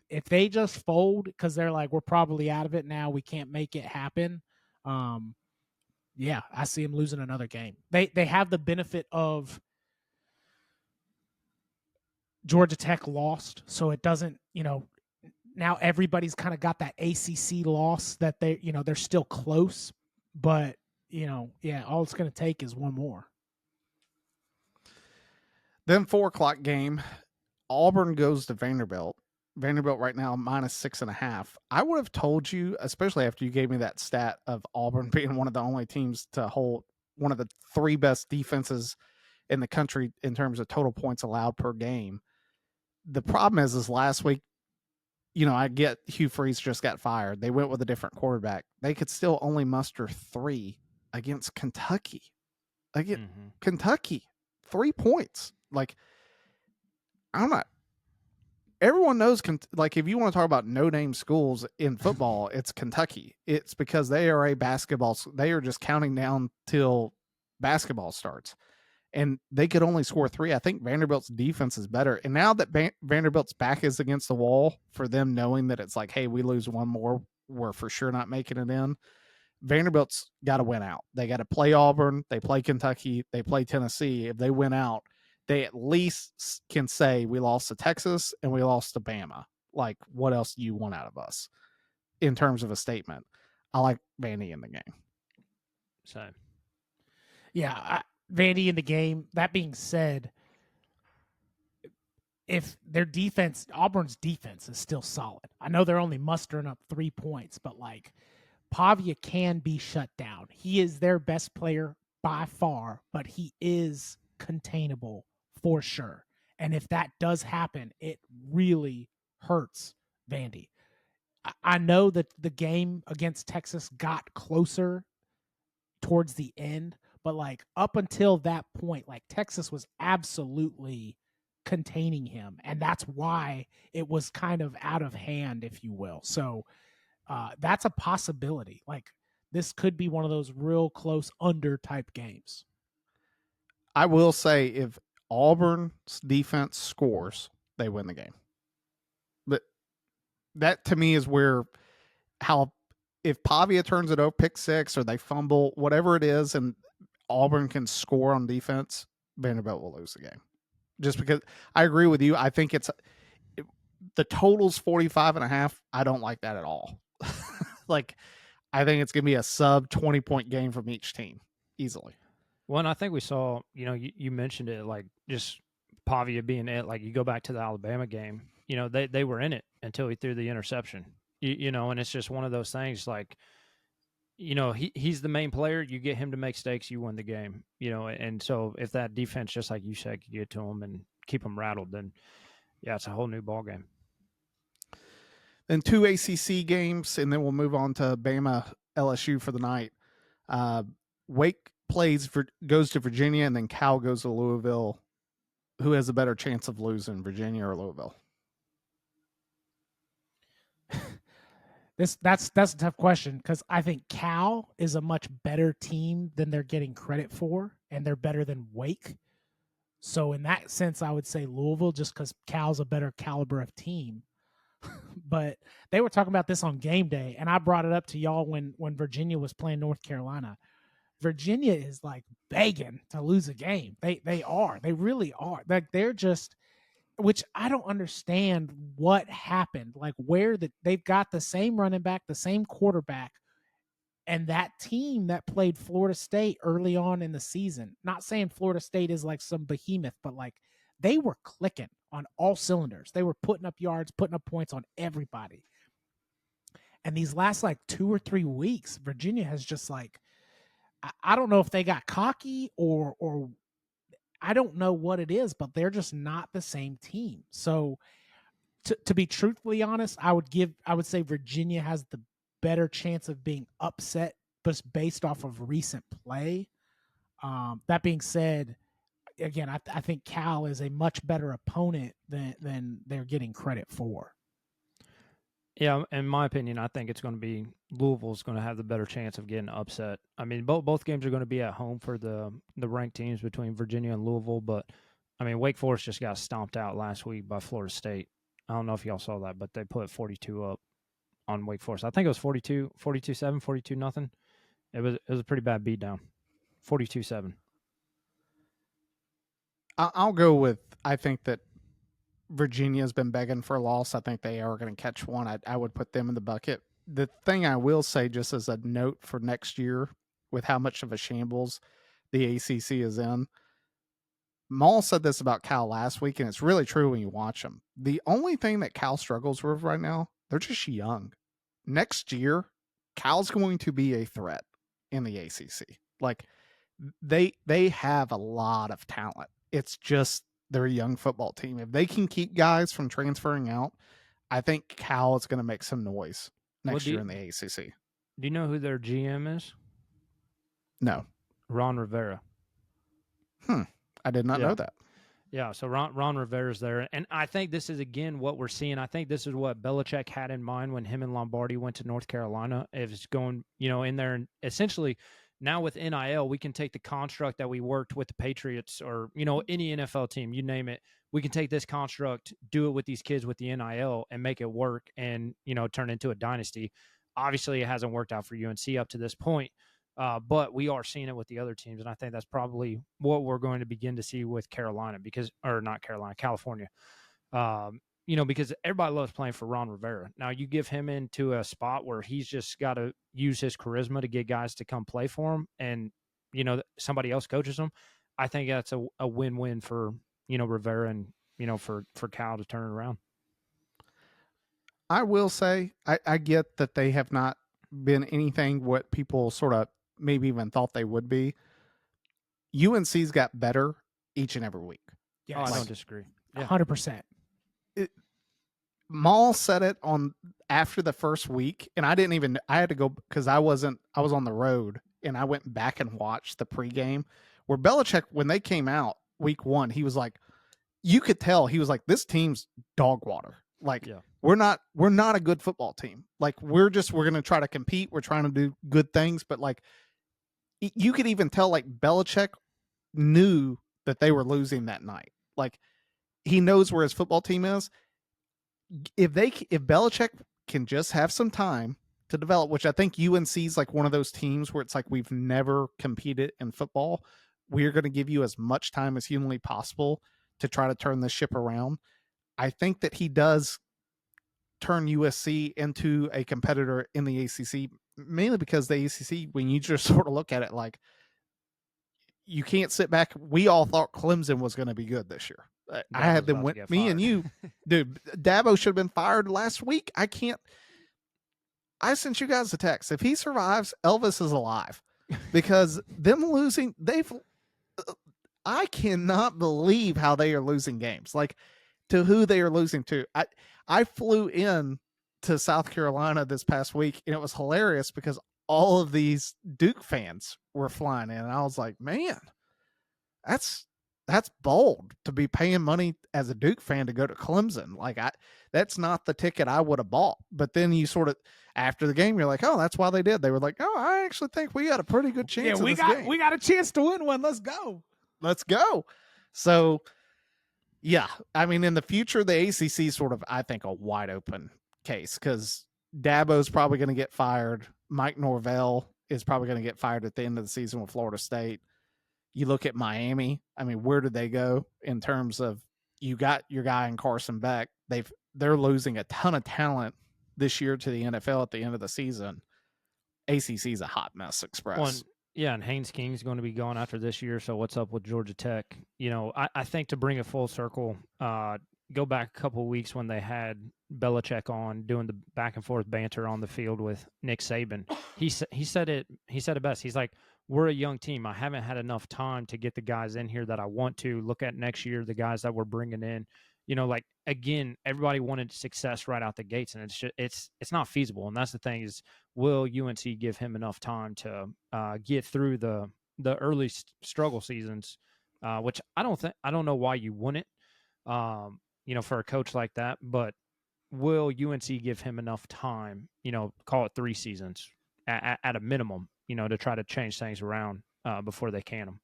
if they just fold because they're like, we're probably out of it now, we can't make it happen. Yeah, I see them losing another game. They have the benefit of Georgia Tech lost, so it doesn't, now everybody's kind of got that ACC loss that they're still close, but yeah, all it's going to take is one more. Then 4:00 game, Auburn goes to Vanderbilt. Vanderbilt right now -6.5. I would have told you, especially after you gave me that stat of Auburn being one of the only teams to hold one of the three best defenses in the country in terms of total points allowed per game. The problem is last week, I get Hugh Freeze just got fired. They went with a different quarterback. They could still only muster 3 against Kentucky. Kentucky, 3 points. Like, I'm not. Everyone knows, like, if you want to talk about no-name schools in football, it's Kentucky. It's because they are they are just counting down till basketball starts. and they could only score 3. I think Vanderbilt's defense is better. And now that Vanderbilt's back is against the wall, for them knowing that it's like, hey, we lose one more, we're for sure not making it in. Vanderbilt's got to win out. They got to play Auburn, they play Kentucky, they play Tennessee. If they win out, they at least can say we lost to Texas and we lost to Bama. Like, what else do you want out of us in terms of a statement? I like Vandy in the game. So, yeah, Vandy in the game. That being said, if their defense, Auburn's defense is still solid. I know they're only mustering up 3 points, but like Pavia can be shut down. He is their best player by far, but he is containable for sure. And if that does happen, it really hurts Vandy. I know that the game against Texas got closer towards the end, but like up until that point, like Texas was absolutely containing him, and that's why it was kind of out of hand, if you will. So that's a possibility. Like this could be one of those real close under type games. I will say if Auburn's defense scores, they win the game. But that to me is where if Pavia turns it over, pick 6, or they fumble, whatever it is, and Auburn can score on defense, Vanderbilt will lose the game. Just because I agree with you. I think the total's 45.5. I don't like that at all. Like, I think it's going to be a sub 20-point game from each team easily. well, and I think we saw, you mentioned it, like just Pavia being it. Like you go back to the Alabama game, they were in it until he threw the interception. And it's just one of those things. Like, he's the main player. You get him to make mistakes, you win the game. And so if that defense, just like you said, could get to him and keep them rattled, then yeah, it's a whole new ball game. Then 2 ACC games, and then we'll move on to Bama LSU for the night. Wake goes to Virginia, and then Cal goes to Louisville. Who has a better chance of losing, Virginia or Louisville? That's a tough question because I think Cal is a much better team than they're getting credit for, and they're better than Wake. So in that sense, I would say Louisville just because Cal's a better caliber of team. But they were talking about this on game day, and I brought it up to y'all when Virginia was playing North Carolina. Virginia is like begging to lose a game. They really are. Like they're just, which I don't understand what happened. Like they've got the same running back, the same quarterback, and that team that played Florida State early on in the season. Not saying Florida State is like some behemoth, but like they were clicking on all cylinders. They were putting up yards, putting up points on everybody. And these last like 2 or 3 weeks, Virginia has just like, I don't know if they got cocky or I don't know what it is, but they're just not the same team. So to be truthfully honest, I would say Virginia has the better chance of being upset just based off of recent play. That being said, again, I think Cal is a much better opponent than they're getting credit for. Yeah, in my opinion, I think it's going to be Louisville's going to have the better chance of getting upset. I mean, both games are going to be at home for the ranked teams between Virginia and Louisville, but I mean, Wake Forest just got stomped out last week by Florida State. I don't know if y'all saw that, but they put 42 up on Wake Forest. I think it was 42-7, 42-0. It was a pretty bad beatdown. 42-7. I'll go with, I think that Virginia's been begging for a loss. I think they are going to catch one. I would put them in the bucket. The thing I will say, just as a note for next year, with how much of a shambles the ACC is in, Maul said this about Cal last week, and it's really true when you watch them. The only thing that Cal struggles with right now, they're just young. Next year, Cal's going to be a threat in the ACC. Like, they have a lot of talent. It's just they're a young football team. If they can keep guys from transferring out, I think Cal is going to make some noise next year in the ACC. Do you know who their GM is? No. Ron Rivera. I did not know that. Yeah, so Ron Rivera's there. And I think this is, again, what we're seeing. I think this is what Belichick had in mind when him and Lombardi went to North Carolina. It's going, in there and essentially Now with NIL, we can take the construct that we worked with the Patriots or, any NFL team, you name it. We can take this construct, do it with these kids with the NIL and make it work and, turn into a dynasty. Obviously, it hasn't worked out for UNC up to this point, but we are seeing it with the other teams. And I think that's probably what we're going to begin to see with Carolina California. Because everybody loves playing for Ron Rivera. Now you give him into a spot where he's just got to use his charisma to get guys to come play for him, and somebody else coaches him. I think that's a win-win for Rivera and for Cal to turn it around. I will say I get that they have not been anything what people sort of maybe even thought they would be. UNC's got better each and every week. Yes. I don't disagree. 100%. Maul said it on after the first week, and I had to go because I was on the road, and I went back and watched the pregame where Belichick, when they came out week 1, he was like, you could tell he was like, this team's dog water. Like, we're not a good football team. Like, we're going to try to compete. We're trying to do good things, but like, you could even tell like Belichick knew that they were losing that night. Like, he knows where his football team is. If Belichick can just have some time to develop, which I think UNC is like one of those teams where it's like, we've never competed in football. We're going to give you as much time as humanly possible to try to turn this ship around. I think that he does turn USC into a competitor in the ACC, mainly because the ACC, when you just sort of look at it, like, you can't sit back. We all thought Clemson was going to be good this year. I had them win. Me and you, dude. Dabo should have been fired last week. I sent you guys a text. If he survives, Elvis is alive, because them losing, I cannot believe how they are losing games. Like, to who they are losing to. I flew in to South Carolina this past week, and it was hilarious because all of these Duke fans were flying in, and I was like, man, that's bold to be paying money as a Duke fan to go to Clemson. Like, that's not the ticket I would have bought. But then you sort of, after the game, you're like, oh, that's why they did. They were like, oh, I actually think we got a pretty good chance. We got a chance to win one. Let's go. So, yeah, I mean, in the future, the ACC is sort of, I think, a wide open case, because Dabo's probably going to get fired. Mike Norvell is probably going to get fired at the end of the season with Florida State. You look at Miami. I mean, where did they go in terms of, you got your guy in Carson Beck. They're losing a ton of talent this year to the NFL at the end of the season. ACC's a hot mess express. And Haynes King's going to be gone after this year. So what's up with Georgia Tech? I think, to bring it full circle, go back a couple of weeks when they had Belichick on doing the back and forth banter on the field with Nick Saban. He said it best. He's like, we're a young team. I haven't had enough time to get the guys in here that I want to. Look at next year, the guys that we're bringing in. Again, everybody wanted success right out the gates, and it's not feasible. And that's the thing is, will UNC give him enough time to get through the early struggle seasons, which I don't know why you wouldn't, for a coach like that, but will UNC give him enough time, call it 3 seasons at a minimum, to try to change things around before they can him?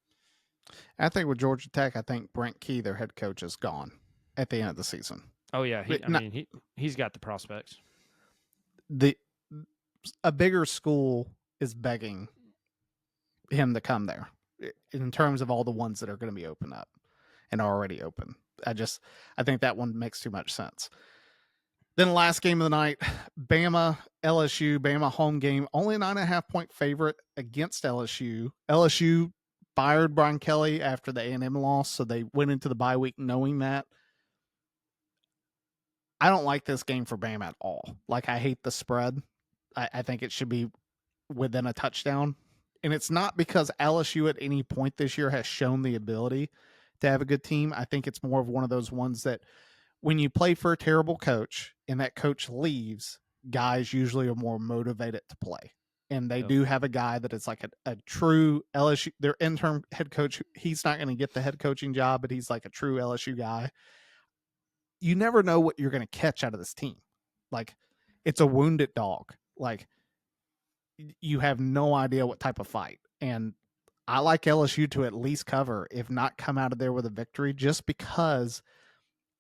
I think with Georgia Tech, I think Brent Key, their head coach, is gone at the end of the season. Oh yeah, he's got the prospects. A bigger school is begging him to come there in terms of all the ones that are going to be open up and already open. I think that one makes too much sense. Then the last game of the night, Bama, LSU. Bama home game, only 9.5 point favorite against LSU. LSU fired Brian Kelly after the A&M loss, so they went into the bye week knowing that. I don't like this game for Bama at all. Like, I hate the spread. I think it should be within a touchdown. And it's not because LSU at any point this year has shown the ability to have a good team. I think it's more of one of those ones that when you play for a terrible coach and that coach leaves, guys usually are more motivated to play. And they do have a guy that is like a true LSU, their interim head coach. He's not going to get the head coaching job, but he's like a true LSU guy. You never know what you're going to catch out of this team. Like, it's a wounded dog. Like, you have no idea what type of fight. And I like LSU to at least cover, if not come out of there with a victory, just because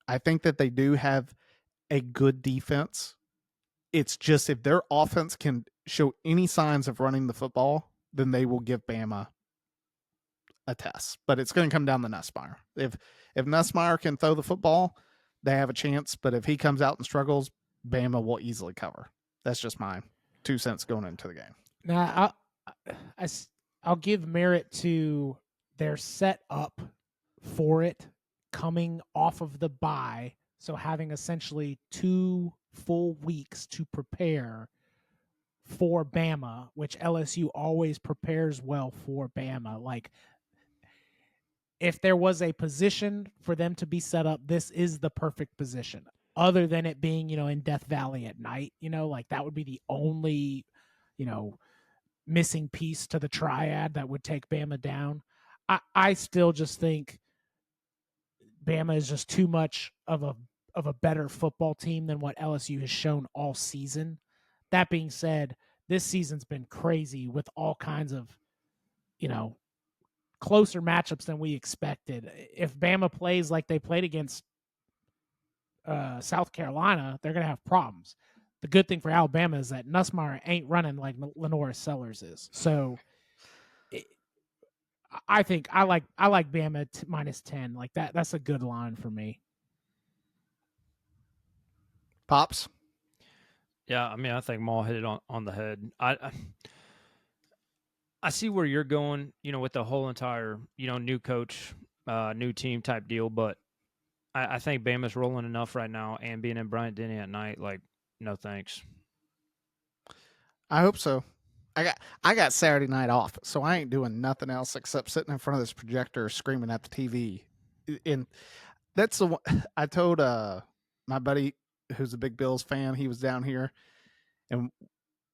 I think that they do have a good defense. It's just if their offense can show any signs of running the football, then they will give Bama a test. But it's going to come down to Nussmeier. If Nussmeier can throw the football, they have a chance. But if he comes out and struggles, Bama will easily cover. That's just my 2 cents going into the game. Now, I'll give merit to their set up for it coming off of the bye. So having essentially 2 full weeks to prepare for Bama, which LSU always prepares well for Bama. Like, if there was a position for them to be set up, this is the perfect position. Other than it being, in Death Valley at night, like that would be the only, missing piece to the triad that would take Bama down. I still just think Bama is just too much of a better football team than what LSU has shown all season. That being said, this season's been crazy with all kinds of, closer matchups than we expected. If Bama plays like they played against South Carolina, they're going to have problems. The good thing for Alabama is that Nussmeier ain't running like Lenora Sellers is. So I think I like Bama minus 10. Like that's a good line for me. Pops? Yeah, I mean, I think Maul hit it on the head. I see where you're going, with the whole entire, new coach, new team type deal, but I think Bama's rolling enough right now, and being in Bryant-Denny at night, like, no thanks. I hope so. I got Saturday night off, so I ain't doing nothing else except sitting in front of this projector screaming at the TV. And that's the one I told my buddy who's a big Bills fan. He was down here, and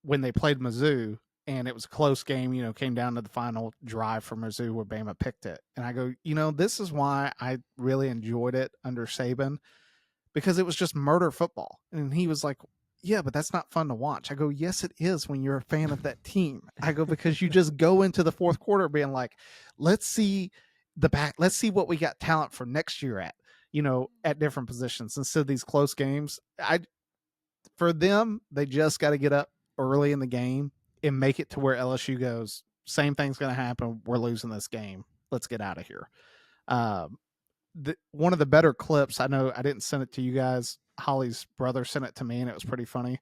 when they played Mizzou, and it was a close game, came down to the final drive for Mizzou where Bama picked it. And I go, this is why I really enjoyed it under Saban, because it was just murder football. And he was like, yeah, but that's not fun to watch. I go, yes, it is when you're a fan of that team. I go, because you just go into the fourth quarter being like, let's see let's see what we got talent for next year at different positions instead of these close games. For them, they just got to get up early in the game and make it to where LSU goes, same thing's going to happen. We're losing this game. Let's get out of here. One of the better clips, I know I didn't send it to you guys. Holly's brother sent it to me, and it was pretty funny.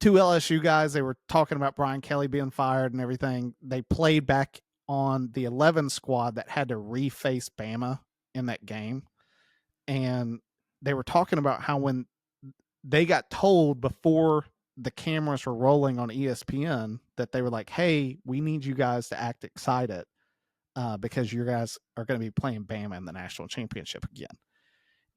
2 LSU guys, they were talking about Brian Kelly being fired and everything. They played back on the 11 squad that had to reface Bama in that game. And they were talking about how when they got told before the cameras were rolling on ESPN that they were like, hey, we need you guys to act excited because you guys are going to be playing Bama in the national championship again.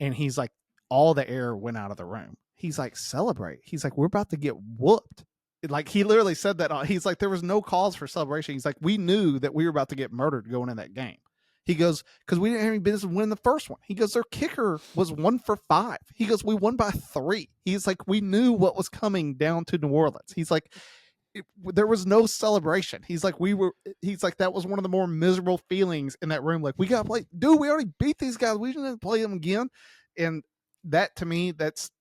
And he's like, all the air went out of the room. He's like, celebrate. He's like, we're about to get whooped. Like, he literally said that. He's like, there was no cause for celebration. He's like, we knew that we were about to get murdered going in that game. He goes, because we didn't have any business winning the first one. He goes, their kicker was 1 for 5. He goes, we won by 3. He's like, we knew what was coming down to New Orleans. He's like, there was no celebration. He's like, that was one of the more miserable feelings in that room. Like, we got to play. Dude, we already beat these guys. We didn't play them again. And that, to me, that's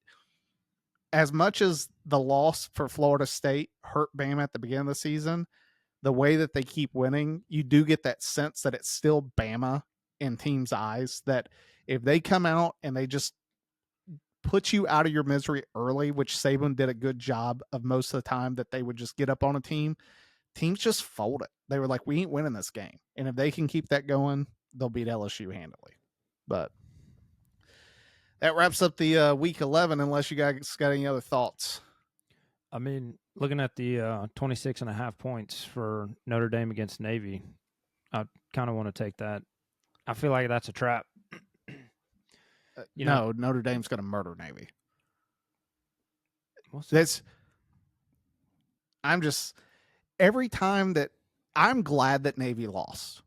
as much as the loss for Florida State hurt Bama at the beginning of the season. The way that they keep winning, you do get that sense that it's still Bama in teams' eyes, that if they come out and they just put you out of your misery early, which Saban did a good job of most of the time, that they would just get up on a teams just fold it. They were like, we ain't winning this game. And if they can keep that going, they'll beat LSU handily. But that wraps up the week 11, unless you guys got any other thoughts. I mean, looking at the 26.5 points for Notre Dame against Navy, I kind of want to take that. I feel like that's a trap. No, Notre Dame's going to murder Navy. Every time that I'm glad that Navy lost,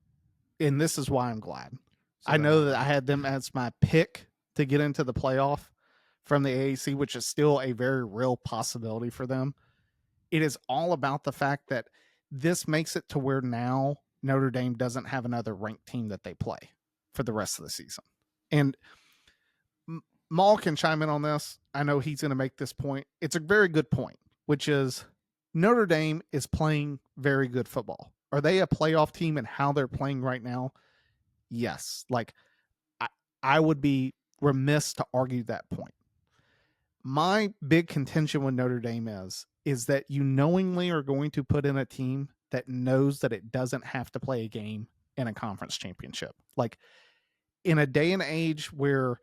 and this is why I'm glad. So I know that I had them as my pick to get into the playoff from the AAC, which is still a very real possibility for them. It is all about the fact that this makes it to where now Notre Dame doesn't have another ranked team that they play for the rest of the season. And Maul can chime in on this. I know he's going to make this point. It's a very good point, which is Notre Dame is playing very good football. Are they a playoff team in how they're playing right now? Yes. Like, I would be remiss to argue that point. My big contention with Notre Dame is that you knowingly are going to put in a team that knows that it doesn't have to play a game in a conference championship. Like, in a day and age where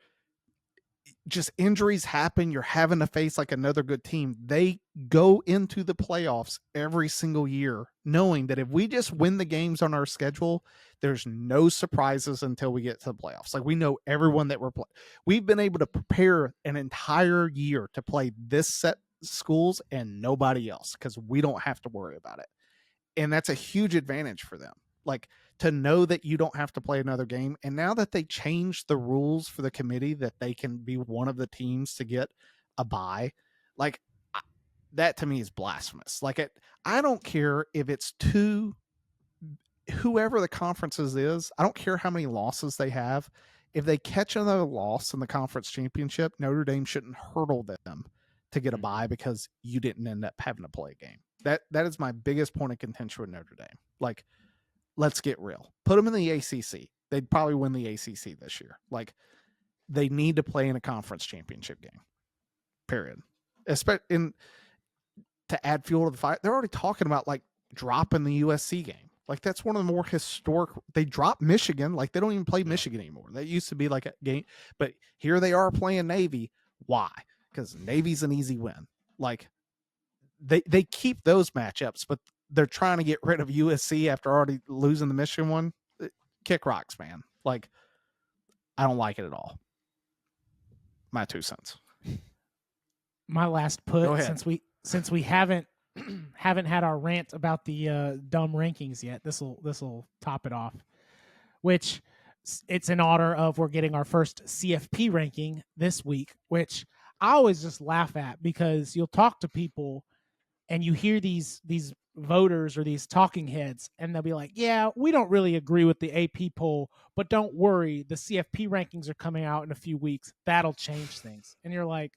just injuries happen, you're having to face like another good team. They go into the playoffs every single year knowing that if we just win the games on our schedule, there's no surprises until we get to the playoffs. Like, we know everyone that we're playing. We've been able to prepare an entire year to play this set schools and nobody else because we don't have to worry about it. And that's a huge advantage for them. Like, to know that you don't have to play another game. And now that they changed the rules for the committee that they can be one of the teams to get a bye, like, that to me is blasphemous. Like, I don't care if it's whoever the conferences is, I don't care how many losses they have. If they catch another loss in the conference championship, Notre Dame shouldn't hurdle them to get a bye because you didn't end up having to play a game. That is my biggest point of contention with Notre Dame. Like, let's get real. Put them in the ACC. They'd probably win the ACC this year. Like, they need to play in a conference championship game. Period. To add fuel to the fire, they're already talking about like dropping the USC game. Like, that's one of the more historic. They dropped Michigan. Like, they don't even play Michigan anymore. That used to be like a game, but here they are playing Navy. Why? Because Navy's an easy win. Like, they keep those matchups, but they're trying to get rid of USC after already losing the Michigan one. Kick rocks, man. Like, I don't like it at all. My 2 cents. My last put, since we haven't had our rant about the dumb rankings yet, this will top it off. Which it's in honor of we're getting our first CFP ranking this week, which I always just laugh at because you'll talk to people and you hear these voters or these talking heads, and they'll be like, yeah, we don't really agree with the AP poll, but don't worry, the CFP rankings are coming out in a few weeks. That'll change things. And you're like,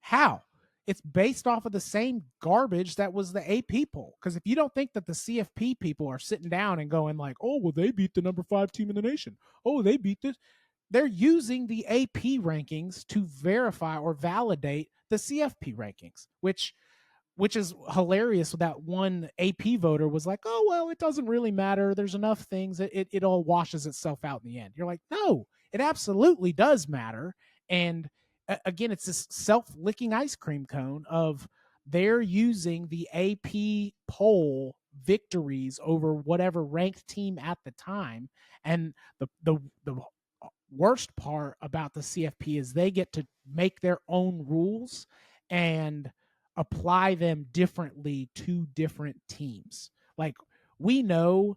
how? It's based off of the same garbage that was the AP poll. Because if you don't think that the CFP people are sitting down and going like, oh, well, they beat the number 5 team in the nation. Oh, they beat this. They're using the AP rankings to verify or validate the CFP rankings, which is hilarious. That one AP voter was like, oh, well, it doesn't really matter. There's enough things that it all washes itself out in the end. You're like, no, it absolutely does matter. And again, it's this self-licking ice cream cone of they're using the AP poll victories over whatever ranked team at the time. And the worst part about the CFP is they get to make their own rules and apply them differently to different teams. Like, we know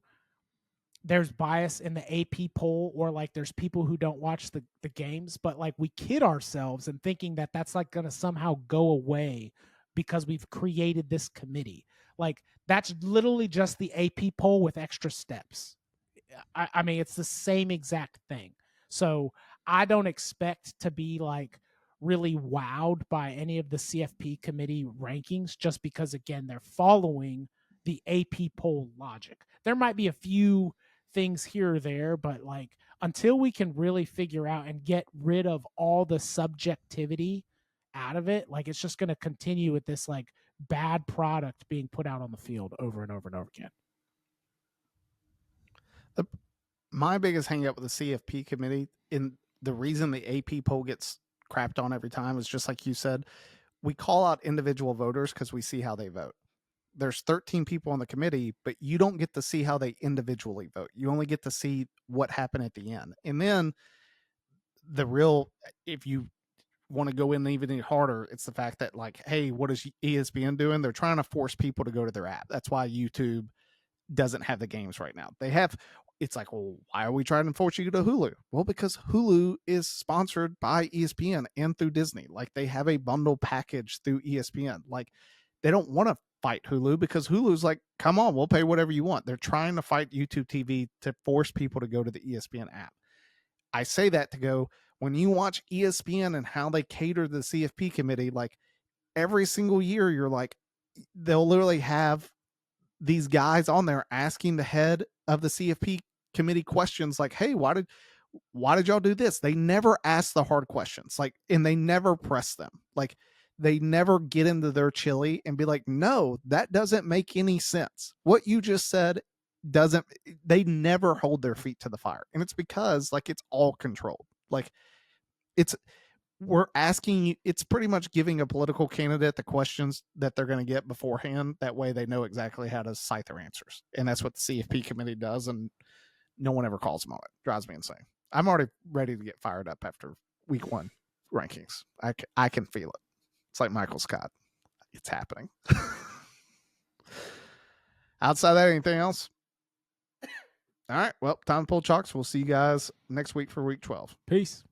there's bias in the AP poll, or like there's people who don't watch the games, but like we kid ourselves in thinking that that's like going to somehow go away because we've created this committee. Like, that's literally just the AP poll with extra steps. I mean, it's the same exact thing. So I don't expect to be like really wowed by any of the CFP committee rankings just because, again, they're following the AP poll logic. There might be a few things here or there, but like until we can really figure out and get rid of all the subjectivity out of it, like it's just going to continue with this like bad product being put out on the field over and over and over again. My biggest hang up with the CFP committee, and the reason the AP poll gets crapped on every time is just like you said, we call out individual voters because we see how they vote. There's 13 people on the committee, but you don't get to see how they individually vote. You only get to see what happened at the end. And then if you want to go in even harder, it's the fact that like, hey, what is ESPN doing? They're trying to force people to go to their app. That's why YouTube doesn't have the games right now. It's like, well, why are we trying to force you to go to Hulu? Well, because Hulu is sponsored by ESPN and through Disney. Like, they have a bundle package through ESPN. Like, they don't want to fight Hulu because Hulu's like, come on, we'll pay whatever you want. They're trying to fight YouTube TV to force people to go to the ESPN app. I say that to go, when you watch ESPN and how they cater to the CFP committee, like every single year, you're like, they'll literally have these guys on there asking the head of the CFP committee questions like, hey, why did y'all do this? They never ask the hard questions, like, and they never press them. Like, they never get into their chili and be like, no, that doesn't make any sense. What you just said doesn't. They never hold their feet to the fire. And it's because, like, it's all controlled. Like, we're asking you, it's pretty much giving a political candidate the questions that they're going to get beforehand. That way they know exactly how to cite their answers. And that's what the CFP committee does. And no one ever calls them on it. Drives me insane. I'm already ready to get fired up after week 1 rankings. I can feel it. It's like Michael Scott. It's happening. Outside of that, anything else? All right. Well, time to pull chalks. We'll see you guys next week for week 12. Peace.